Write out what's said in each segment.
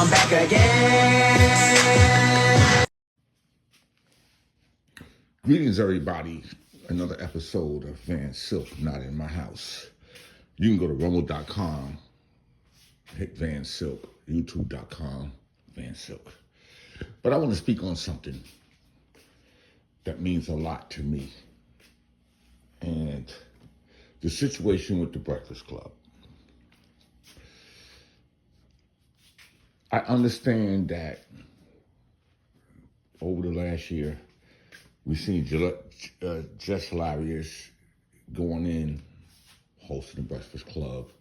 I'm back again. Greetings, everybody. Another episode of Van Silk, Not in My House. You can go to rumble.com, hit Van Silk, youtube.com, Van Silk. But I want to speak on something that means a lot to me. And the situation with the Breakfast Club. I understand that over the last year, we've seen Jess Hilarious going in, hosting the Breakfast Club,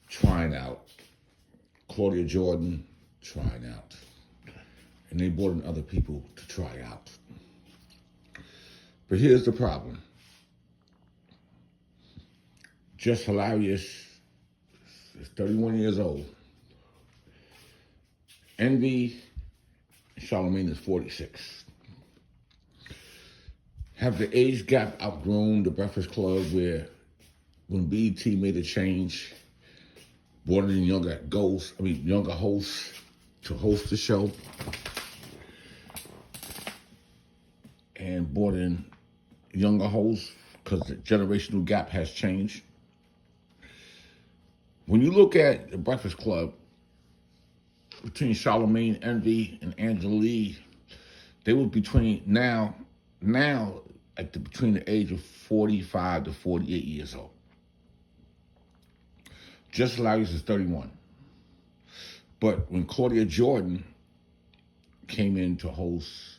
trying out. Claudia Jordan trying out. And they brought in other people to try out. But here's the problem. Jess Hilarious is 31 years old. Envy, Charlamagne is 46. Have the age gap outgrown the Breakfast Club where when BET made a change, brought in younger hosts to host the show, and brought in younger hosts because the generational gap has changed. When you look at the Breakfast Club, between Charlamagne, Envy, and Angela Yee, they were between between the age of 45 to 48 years old. Jess Hilarious is 31. But when Claudia Jordan came in to host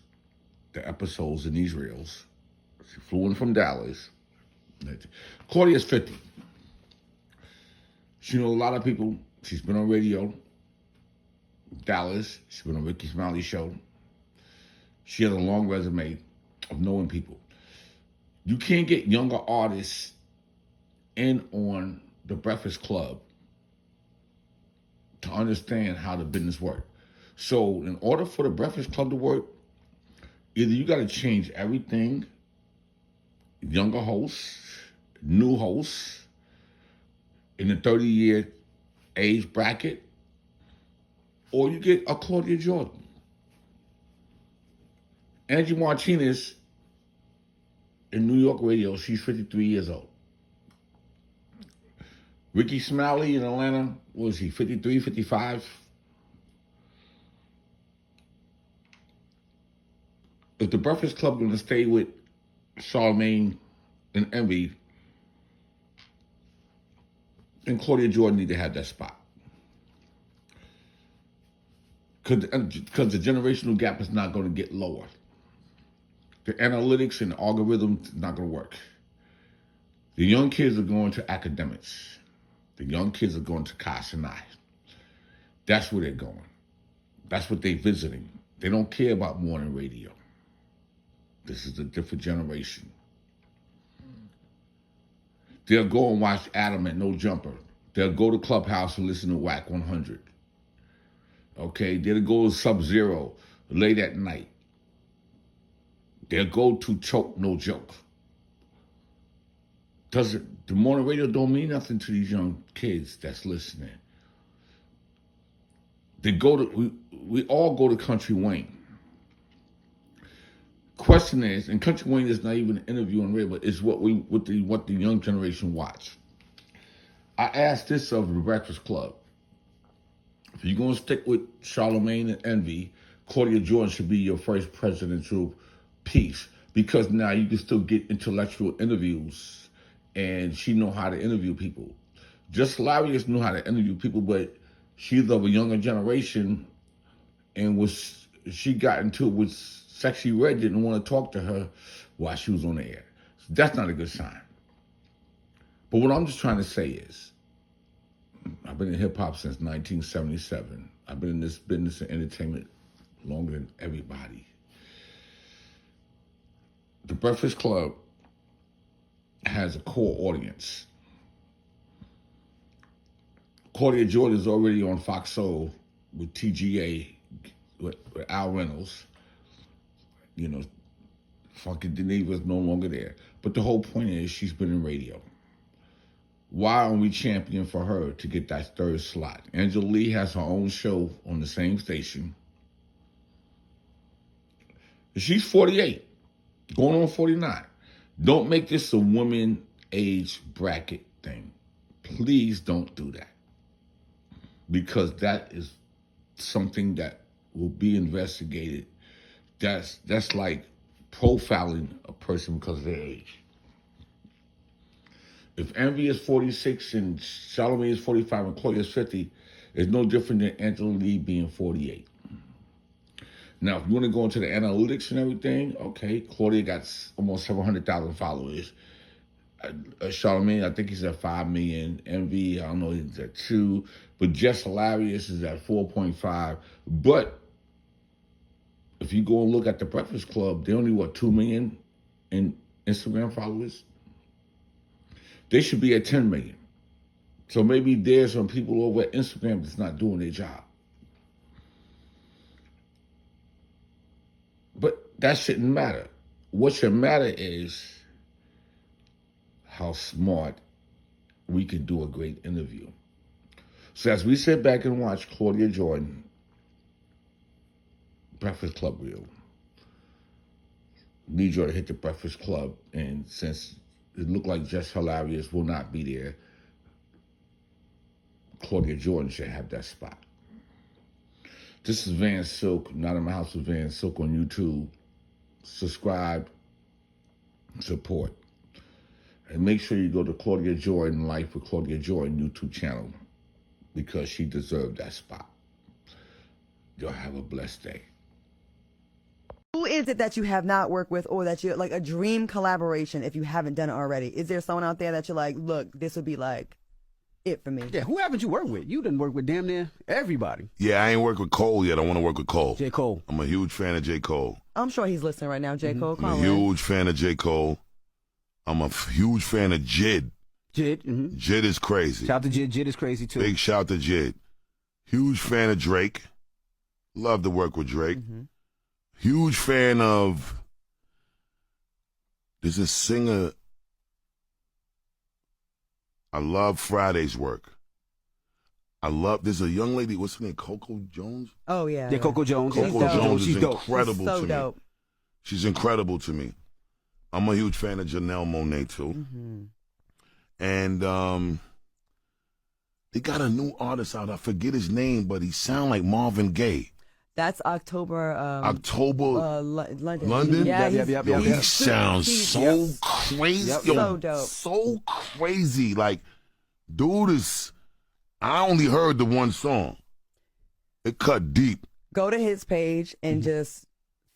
the episodes in these reels, she flew in from Dallas. Claudia's 50. She knows a lot of people. She's been on radio, Dallas. She's been on Ricky Smiley's show. She has a long resume of knowing people. You can't get younger artists in on the Breakfast Club to understand how the business works. So in order for the Breakfast Club to work, either you got to change everything, younger hosts, new hosts, in the 30-year age bracket, or you get a Claudia Jordan. Angie Martinez in New York radio, she's 53 years old. Ricky Smiley in Atlanta, what was he, 53, 55? If the Breakfast Club going to stay with Charlamagne and Envy, then Claudia Jordan need to have that spot. Because the generational gap is not going to get lower. The analytics and the algorithms are not going to work. The young kids are going to academics. The young kids are going to Kardashian. That's where they're going. That's what they're visiting. They don't care about morning radio. This is a different generation. They'll go and watch Adam at No Jumper. They'll go to Clubhouse and listen to Whack 100. Okay, they'll go to Sub-Zero late at night. They'll go to Choke No Joke. The morning radio don't mean nothing to these young kids that's listening. We all go to Country Wayne. Question is, and Country Wayne is not even an interview on radio, but it's what the young generation watch. I asked this of the Breakfast Club. If you're going to stick with Charlamagne and Envy, Claudia Jordan should be your first presidential piece, because now you can still get intellectual interviews, and she know how to interview people. Jess Hilarious knew how to interview people, but she's of a younger generation, and she got into it with Sexy Red didn't want to talk to her while she was on the air. So that's not a good sign. But what I'm just trying to say is, I've been in hip-hop since 1977. I've been in this business of entertainment longer than everybody. The Breakfast Club has a core audience. Claudia Jordan is already on Fox Soul with TGA, with Al Reynolds. You know, Funky Deneva's no longer there. But the whole point is she's been in radio. why aren't we championing for her to get that third slot? Angela Yee has her own show on the same station. She's 48, going on 49. Don't make this a women age bracket thing. Please don't do that. Because that is something that will be investigated. That's like profiling a person because of their age. If Envy is 46 and Charlamagne is 45 and Claudia is 50, it's no different than Angela Yee being 48. Now, if you want to go into the analytics and everything, okay, Claudia got almost 700,000 followers. Charlamagne, I think he's at 5 million. Envy, I don't know, he's at 2. But Jess Hilarious is at 4.5. But if you go and look at the Breakfast Club, they only, 2 million in Instagram followers? They should be at 10 million. So maybe there's some people over at Instagram that's not doing their job. But that shouldn't matter. What should matter is how smart we can do a great interview. So as we sit back and watch Claudia Jordan, Breakfast Club reel, need you to hit the Breakfast Club, and since it looked like Jess Hilarious will not be there, Claudia Jordan should have that spot. This is Van Silk, Not in My House with Van Silk on YouTube. Subscribe, support. And make sure you go to Claudia Jordan Life with Claudia Jordan YouTube channel because she deserved that spot. Y'all have a blessed day. Who is it that you have not worked with, or that you're like a dream collaboration if you haven't done it already? Is there someone out there that you're like, look, this would be like it for me? Yeah, who haven't you worked with? You done work with damn near everybody. Yeah, I ain't worked with Cole yet. I want to work with Cole. J. Cole. I'm a huge fan of J. Cole. I'm sure he's listening right now, J. Cole. I'm a huge fan of J. Cole. I'm a huge fan of Jid. Jid. Jid is crazy. Shout out to Jid. Jid is crazy too. Big shout to Jid. Huge fan of Drake. Love to work with Drake. Huge fan of, there's a singer, I love Friday's work. There's a young lady, what's her name, Coco Jones? Oh, yeah. Yeah, Coco Jones. Coco Jones is incredible so to dope. me. She's incredible to me. I'm a huge fan of Janelle Monáe, too. And they got a new artist out. I forget his name, but he sound like Marvin Gaye. That's October. London? Yeah, Yo, he sounds so crazy. Yo, so dope. So crazy. Like, dude is, I only heard the one song. It cut deep. Go to his page and just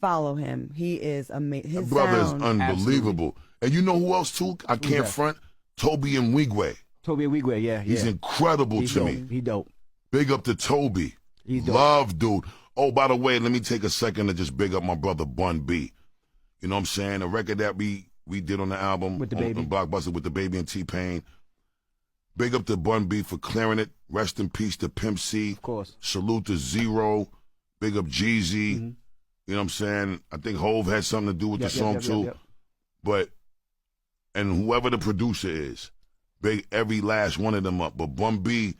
follow him. He is amazing. His brother sound, is unbelievable. Absolutely. And you know who else, too? I can't front. Toby and Wigway. Toby and Wigway, yeah. He's incredible to me. He dope. Big up to Toby. He's dope. Love, dude. Oh, by the way, let me take a second to just big up my brother Bun B. You know what I'm saying? A record that we did on the album with the baby, on Blockbuster with the baby and T-Pain. Big up to Bun B for clearing it. Rest in peace to Pimp C. Of course. Salute to Zero. Big up Jeezy. You know what I'm saying? I think Hove had something to do with the song too. But, and whoever the producer is, big every last one of them up. But Bun B,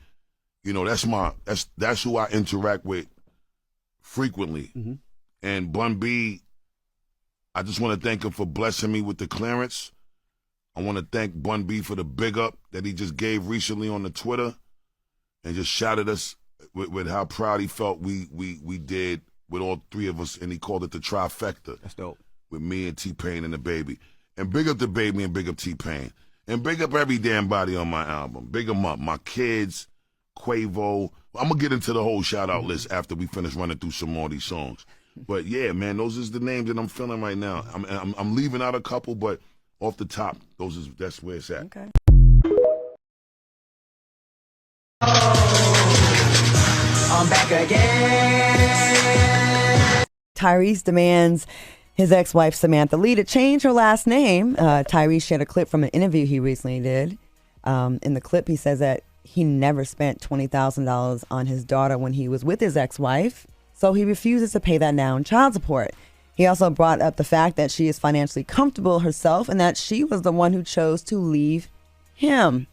you know, that's who I interact with frequently. And Bun B, I just want to thank him for blessing me with the clearance. I want to thank Bun B for the big up that he just gave recently on the Twitter and just shouted us with how proud he felt we did with all three of us, and he called it the trifecta. That's dope. With me and T-Pain and the baby. And big up the baby and big up T-Pain. And big up every damn body on my album. Big them up. My kids, Quavo. I'm going to get into the whole shout-out list after we finish running through some more of these songs. But, yeah, man, those is the names that I'm feeling right now. I'm leaving out a couple, but off the top, that's where it's at. Okay. I'm back again. Tyrese demands his ex-wife Samantha Lee to change her last name. Tyrese shared a clip from an interview he recently did. In the clip, he says that he never spent $20,000 on his daughter when he was with his ex-wife, so he refuses to pay that now in child support. He also brought up the fact that she is financially comfortable herself and that she was the one who chose to leave him.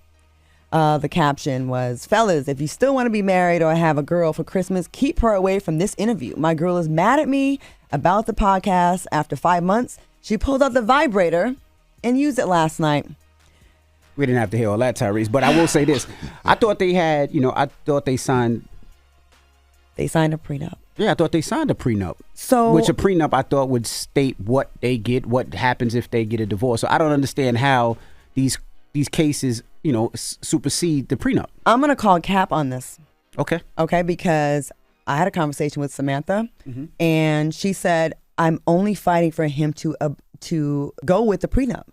The caption was, fellas, if you still want to be married or have a girl for Christmas, keep her away from this interview. My girl is mad at me about the podcast. After 5 months, she pulled out the vibrator and used it last night. We didn't have to hear all that, Tyrese. But I will say this. I thought they had, I thought they signed. They signed a prenup. Yeah, I thought they signed a prenup. So, which a prenup I thought would state what they get, what happens if they get a divorce. So I don't understand how these cases, supersede the prenup. I'm going to call Cap on this. Okay. Okay, because I had a conversation with Samantha, and she said, I'm only fighting for him to go with the prenup.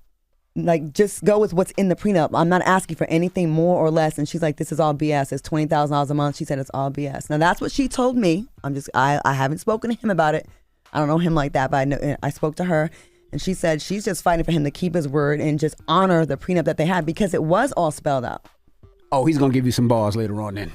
Like, just go with what's in the prenup. I'm not asking for anything more or less. And she's like, this is all BS. It's $20,000 a month. She said it's all BS. Now, that's what she told me. I haven't spoken to him about it. I don't know him like that, but I spoke to her. And she said she's just fighting for him to keep his word and just honor the prenup that they had because it was all spelled out. Oh, he's going to give you some bars later on then.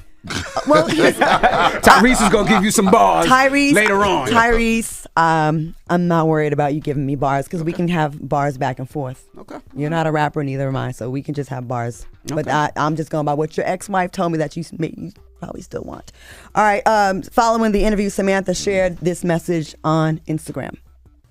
Well, Tyrese is going to give you some bars later on. Tyrese, I'm not worried about you giving me bars because we can have bars back and forth. Okay. You're not a rapper, neither am I, so we can just have bars. Okay. But I'm just going by what your ex-wife told me that you probably still want. All right, following the interview, Samantha shared this message on Instagram.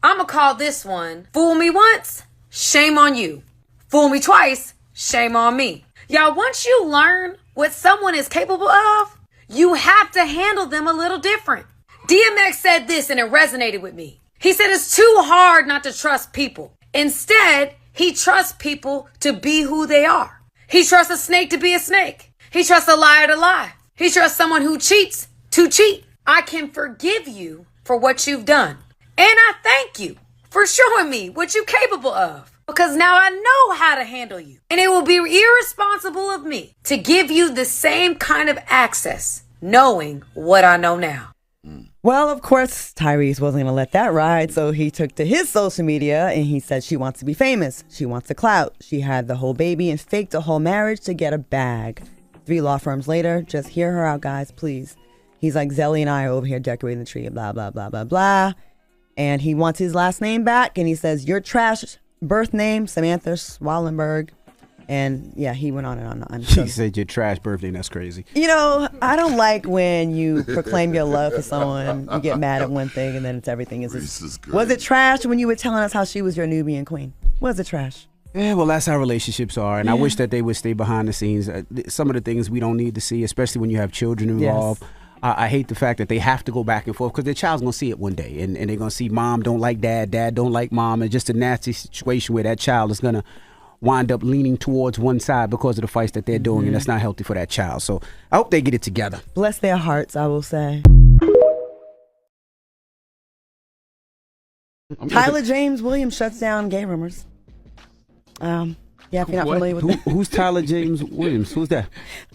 I'm going to call this one, fool me once, shame on you. Fool me twice, shame on me. Y'all, once you learn what someone is capable of, you have to handle them a little different. DMX said this and it resonated with me. He said it's too hard not to trust people. Instead, he trusts people to be who they are. He trusts a snake to be a snake. He trusts a liar to lie. He trusts someone who cheats to cheat. I can forgive you for what you've done. And I thank you for showing me what you're capable of. Because now I know how to handle you. And it will be irresponsible of me to give you the same kind of access, knowing what I know now. Well, of course, Tyrese wasn't going to let that ride. So he took to his social media and he said she wants to be famous. She wants the clout. She had the whole baby and faked a whole marriage to get a bag. 3 law firms later, just hear her out, guys, please. He's like, Zelly and I are over here decorating the tree, blah, blah, blah, blah, blah. And he wants his last name back. And he says, your trash birth name, Samantha Swallenberg. And yeah, he went on and on. She said your trash birthday. That's crazy. I don't like when you proclaim your love for someone, you get mad at one thing and then it's everything. Was it trash when you were telling us how she was your Nubian queen? Was it trash? Yeah, well, that's how relationships are. And I wish that they would stay behind the scenes. Some of the things we don't need to see, especially when you have children involved. Yes. I hate the fact that they have to go back and forth because their child's going to see it one day. And they're going to see mom don't like dad, dad don't like mom. And just a nasty situation where that child is going to wind up leaning towards one side because of the fights that they're doing. And that's not healthy for that child. So I hope they get it together. Bless their hearts, I will say. Tyler James Williams shuts down gay rumors. Yeah, if you're not familiar with that. Who's Tyler James Williams? Who's that?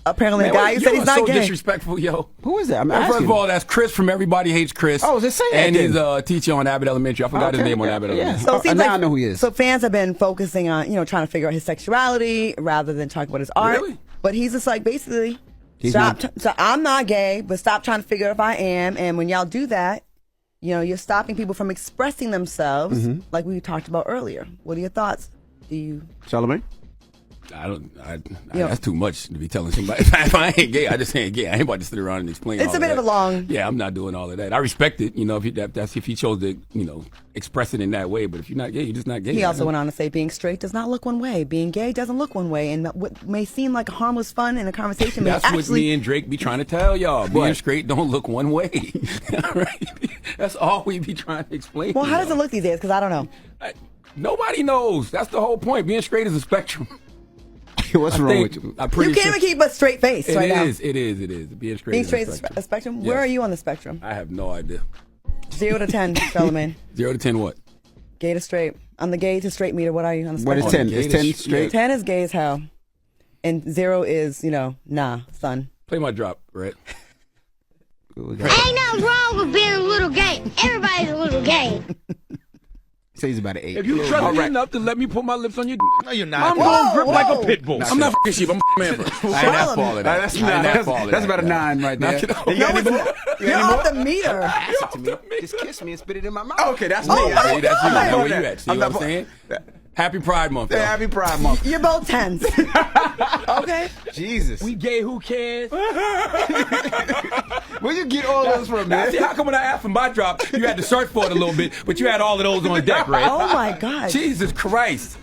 Apparently, the guy who said he's not so gay. Disrespectful, yo. Who is that? First of all, that's Chris from Everybody Hates Chris. Oh, is it saying and that? And he's a teacher on Abbott Elementary. I forgot his name on Abbott Elementary. So it seems now I know who he is. So fans have been focusing on, trying to figure out his sexuality rather than talk about his art. Really? But he's just like, basically, so I'm not gay, but stop trying to figure out if I am. And when y'all do that, you're stopping people from expressing themselves, like we talked about earlier. What are your thoughts? Charlamagne? That's too much to be telling somebody. If I ain't gay, I just ain't gay. I ain't about to sit around and explain. It's a bit of a long. Yeah, I'm not doing all of that. I respect it. If he chose to, express it in that way. But if you're not gay, you're just not gay. He also went on to say being straight does not look one way. Being gay doesn't look one way. And what may seem like harmless fun in a conversation may That's what me and Drake be trying to tell y'all. Being straight don't look one way. Right? That's all we be trying to explain. Well, how does it look these days? Because I don't know. Nobody knows. That's the whole point. Being straight is a spectrum. What's wrong with you? You can't even keep a straight face right now. It is. Being straight is a spectrum? Yes. Where are you on the spectrum? I have no idea. 0 to 10, Charlamagne. 0 to 10 what? Gay to straight. On the gay to straight meter, what are you on the spectrum? What is 10? Is 10 straight? 10 is gay as hell. And 0 is, nah, son. Play my drop, right? Ain't nothing wrong with being a little gay. Everybody's a little gay. Say he's about an 8. If you trust me enough to let me put my lips on your no, you're not. I'm going to grip like a pit bull. I'm not f***ing sheep. I'm man first. I ain't that falling. That's about a 9 right there. You're off the meter. Just kiss me and spit it in my mouth. Okay, that's me. See, that's you. I know where you at. See what I'm saying? Happy Pride Month. Yeah, Happy Pride Month. You're both 10s. Okay. Jesus. We gay, who cares? Where you get all those from, man? See, how come when I asked for my drop, you had to search for it a little bit, but you had all of those on deck, right? Oh, my God. Jesus Christ.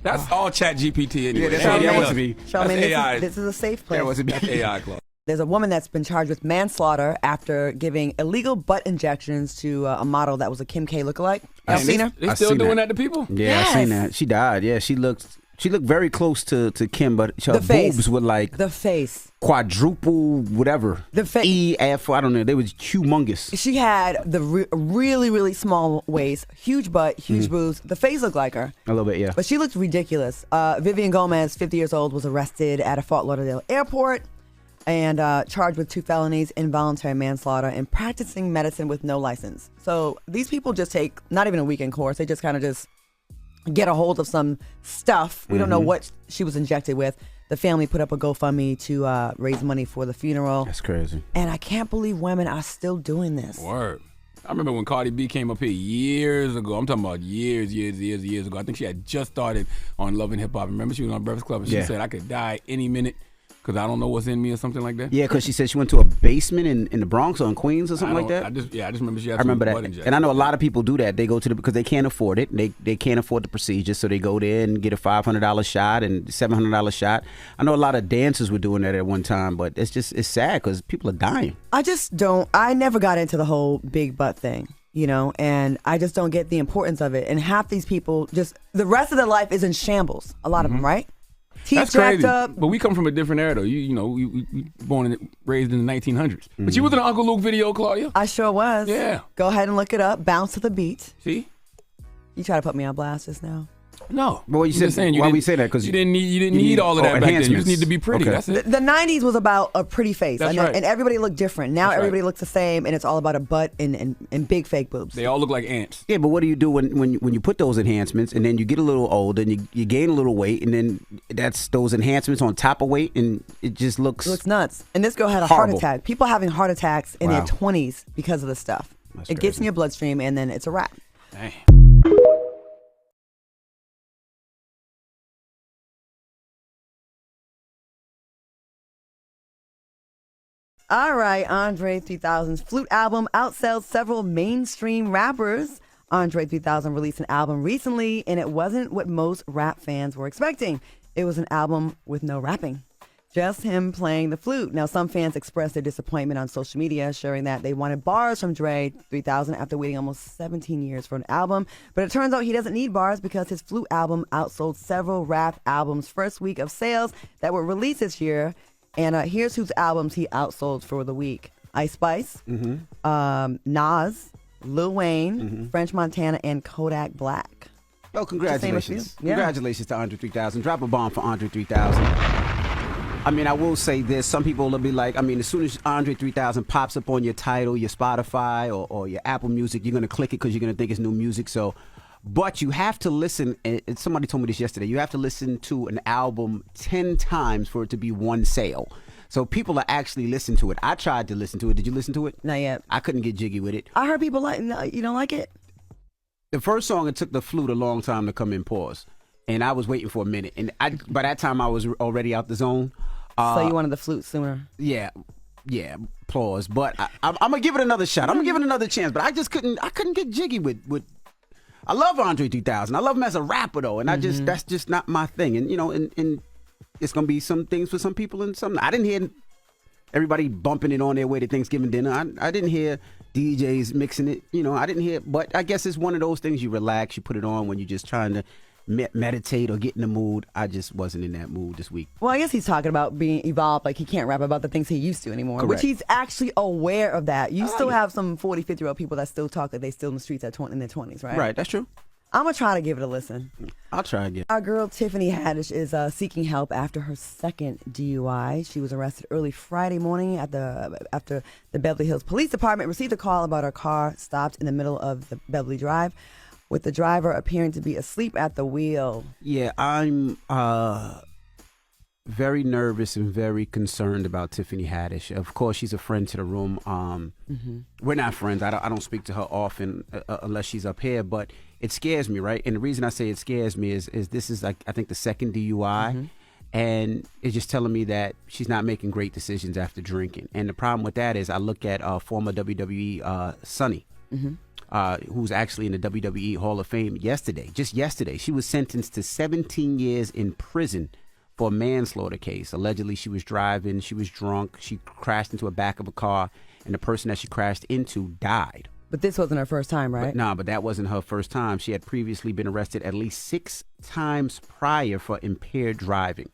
That's all Chat GPT anyway. Yeah, that's all that was me. Charmaine, AI. this is a safe place. That wasn't me. That's AI, Claude. There's a woman that's been charged with manslaughter after giving illegal butt injections to a model that was a Kim K lookalike. Y'all seen her? They I still seen doing that. that to people? Yeah, I seen that. She died. Yeah, she looked very close to Kim, but her The face. boobs were like The face. quadruple whatever. The face. EF, I don't know. They was humongous. She had the really, really small waist, huge butt, huge boobs. The face looked like her. A little bit, yeah. But she looked ridiculous. Vivian Gomez, 50 years old, was arrested at a Fort Lauderdale airport and charged with 2 felonies, involuntary manslaughter, and practicing medicine with no license. So these people just take not even a weekend course. They just kind of just get a hold of some stuff. We don't know what she was injected with. The family put up a GoFundMe to raise money for the funeral. That's crazy. And I can't believe women are still doing this. Word. I remember when Cardi B came up here years ago. I'm talking about years ago. I think she had just started on Love and Hip Hop. Remember, she was on Breakfast Club and she said, I could die any minute because I don't know what's in me or something like that. Yeah, because she said she went to a basement in the Bronx or in Queens or something like that. I just remember she had I remember some that. butt injections. And I know a lot of people do that. They go to because they can't afford it. They can't afford the procedure, so they go there and get a $500 shot and $700 shot. I know a lot of dancers were doing that at one time, but it's sad because people are dying. I never got into the whole big butt thing, and I just don't get the importance of it. And half these people the rest of their life is in shambles. A lot of them, right? Teeth That's jacked crazy. up. But we come from a different era, though. We born and raised in the 1900s. But you was in an Uncle Luke video, Claudia. I sure was. Yeah. Go ahead and look it up. Bounce to the beat. See? You try to put me on blast just now. No. Well, you said, why we say that? Because you didn't need all of that back then. You just need to be pretty. Okay. That's it. The 90s was about a pretty face. That's right. And everybody looked different. Now That's everybody right. looks the same, and it's all about a butt and big fake boobs. They all look like ants. Yeah, but what do you do when you put those enhancements and then you get a little older and you gain a little weight and then that's those enhancements on top of weight and it just looks nuts. And this girl had a horrible. heart attack. People having heart attacks in Wow. their 20s because of this stuff. That's It gets crazy. in your bloodstream, and then it's a wrap. Dang. All right, Andre 3000's Flute album outsells several mainstream rappers. Andre 3000 released an album recently, and it wasn't what most rap fans were expecting. It was an album with no rapping, just him playing the flute. Now, some fans expressed their disappointment on social media, sharing that they wanted bars from Dre 3000 after waiting almost 17 years for an album. But it turns out he doesn't need bars because his flute album outsold several rap albums' first week of sales that were released this year. And here's whose albums he outsold for the week: Ice Spice, Nas, Lil Wayne, French Montana, and Kodak Black. Oh, congratulations. Just name a few. Yeah. Congratulations to Andre 3000. Drop a bomb for Andre 3000. I mean, I will say this. Some people will be like, as soon as Andre 3000 pops up on your title, your Spotify or your Apple Music, you're going to click it because you're going to think it's new music. But you have to listen, and somebody told me this yesterday, you have to listen to an album 10 times for it to be one sale. So people are actually listening to it. I tried to listen to it. Did you listen to it? Not yet. I couldn't get jiggy with it. I heard people you don't like it? The first song, it took the flute a long time to come in, pause. And I was waiting for a minute. And by that time, I was already out the zone. So you wanted the flute sooner? Yeah, applause. But I'm going to give it another shot. I'm going to give it another chance. But I couldn't get jiggy with I love Andre 3000. I love him as a rapper, though. And that's just not my thing. And, and it's going to be some things for some people and some. I didn't hear everybody bumping it on their way to Thanksgiving dinner. I didn't hear DJs mixing it. I didn't hear. But I guess it's one of those things you relax, you put it on when you're just trying to meditate or get in the mood. I just wasn't in that mood this week. Well, I guess he's talking about being evolved, like he can't rap about the things he used to anymore. Correct. Which he's actually aware of that. You still have some 40, 50-year-old people that still talk that they still in the streets in their 20s, right? Right, that's true. I'm going to try to give it a listen. I'll try again. Our girl Tiffany Hadish is seeking help after her second DUI. She was arrested early Friday morning after the Beverly Hills Police Department received a call about her car stopped in the middle of the Beverly Drive, with the driver appearing to be asleep at the wheel. Yeah, I'm very nervous and very concerned about Tiffany Hadish. Of course, she's a friend to the room. We're not friends. I don't speak to her often unless she's up here, but it scares me, right? And the reason I say it scares me is this is like, I think, the second DUI. And it's just telling me that she's not making great decisions after drinking. And the problem with that is I look at former WWE Sunny, who's actually in the WWE Hall of Fame just yesterday. She was sentenced to 17 years in prison for a manslaughter case. Allegedly, she was driving, she was drunk, she crashed into the back of a car, and the person that she crashed into died. But this wasn't her first time, right? But that wasn't her first time. She had previously been arrested at least 6 times prior for impaired driving.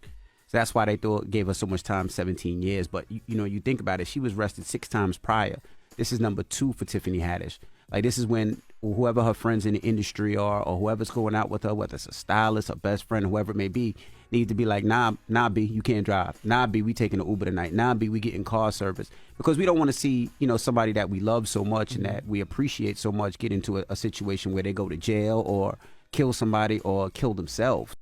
So that's why they gave her so much time, 17 years. But, you think about it, she was arrested 6 times prior. This is number 2 for Tiffany Hadish. Like, this is when whoever her friends in the industry are, or whoever's going out with her, whether it's a stylist, her best friend, whoever it may be, need to be like, nah, B, you can't drive. Nah, B, we taking an Uber tonight. Nah, B, we getting car service. Because we don't want to see, somebody that we love so much and that we appreciate so much get into a situation where they go to jail or kill somebody or kill themselves.